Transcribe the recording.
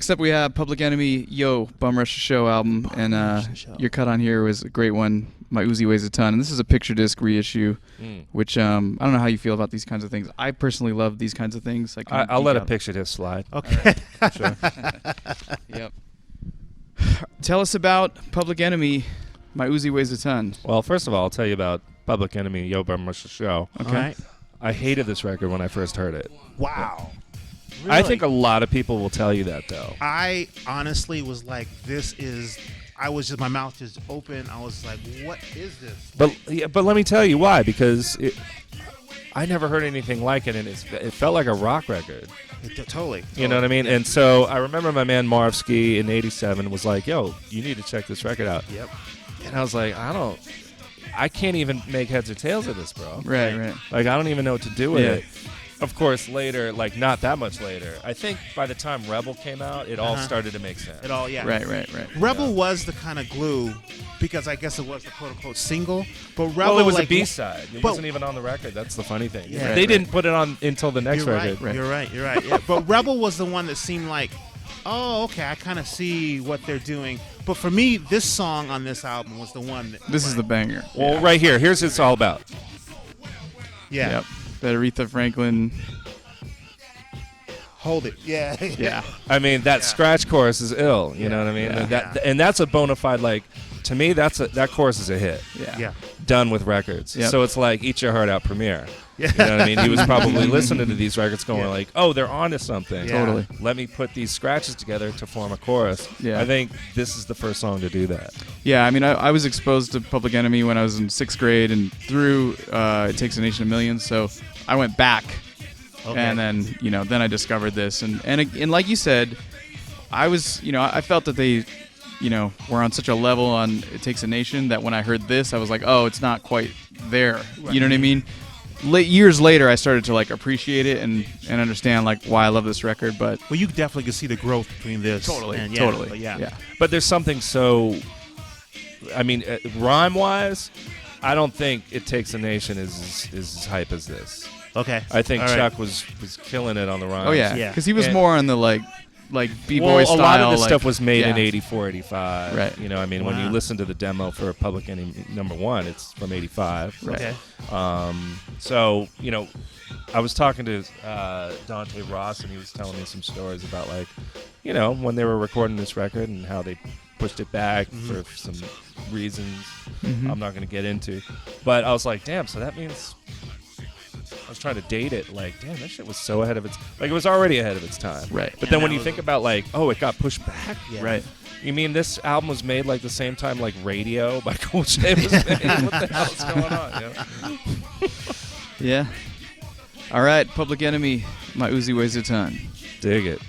next up we have Public Enemy, Yo, Bum Rush Show album, and your cut on here was a great one. Miuzi Weighs a Ton, and this is a picture disc reissue, which I don't know how you feel about these kinds of things. I personally love these kinds of things. I'll let a picture disc slide. Okay. Right. Sure. Yep. Tell us about Public Enemy, Miuzi Weighs a Ton. Well, first of all, I'll tell you about Public Enemy, Yo, Bum Rush Show. Okay. Right. I hated this record when I first heard it. Wow. Really? I think a lot of people will tell you that, though. I honestly was like, my mouth just open. I was like, what is this? But let me tell you why. Because I never heard anything like it, and it felt like a rock record. Totally. You know what I mean? And so I remember my man Marvski in '87 was like, "Yo, you need to check this record out." Yep. And I was like, I can't even make heads or tails of this, bro. Right. Like, I don't even know what to do with it. Of course, later, like not that much later, I think by the time Rebel came out, it all started to make sense. It all, yeah. Right. Rebel was the kind of glue, because I guess it was the quote-unquote single. But Rebel, Well, it was like, a B-side. It wasn't even on the record. That's the funny thing. Yeah. They didn't put it on until the next You're record. right. You're right. Yeah. But Rebel was the one that seemed like, oh, okay, I kind of see what they're doing. But for me, this song on this album was the one that... This is the banger. Well, right here. Here's what it's all about. Yeah. Yep. That Aretha Franklin. Hold it. Yeah. Yeah. I mean, that scratch chorus is ill. You know what I mean? Yeah. And that's a bona fide, like, to me, that chorus is a hit. Yeah. Done with records. Yep. So it's like Eat Your Heart Out premiere. Yeah. You know what I mean? He was probably listening to these records going like, oh, they're onto something. Yeah. Totally. Let me put these scratches together to form a chorus. Yeah. I think this is the first song to do that. Yeah, I mean, I was exposed to Public Enemy when I was in 6th grade and through It Takes a Nation of Millions, so I went back. Okay. And then, then I discovered this. And like you said, I was, I felt that they, were on such a level on It Takes a Nation that when I heard this, I was like, oh, it's not quite there. Right. You know what I mean? Years later, I started to like appreciate it and understand like why I love this record. But Well, you definitely can see the growth between this. totally. But yeah. But there's something so, I mean, rhyme-wise, I don't think It Takes a Nation is as hype as this. Okay. I think All right. Chuck was killing it on the rhymes. oh yeah, Yeah. because he was And- more on the like b-boy Well, style. a lot of this like, stuff was made in yeah. 84, 85. Right. You know, I mean, when you Wow. listen to the demo for Public Enemy #1, it's from 85. Right. Okay. So, I was talking to Dante Ross, and he was telling me some stories about, like, when they were recording this record and how they pushed it back for some reasons I'm not going to get into. But I was like, damn, so that means... I was trying to date it, like, damn, that shit was so ahead of its... Like, it was already ahead of its time. Right. But Yeah, then when that you was think about, like, oh, it got pushed back? Yeah. Right. You mean this album was made, like, the same time, like, Radio by Cool J was made? What the hell's going on, Yeah. All right, Public Enemy, Miuzi Weighs a Ton. Dig it.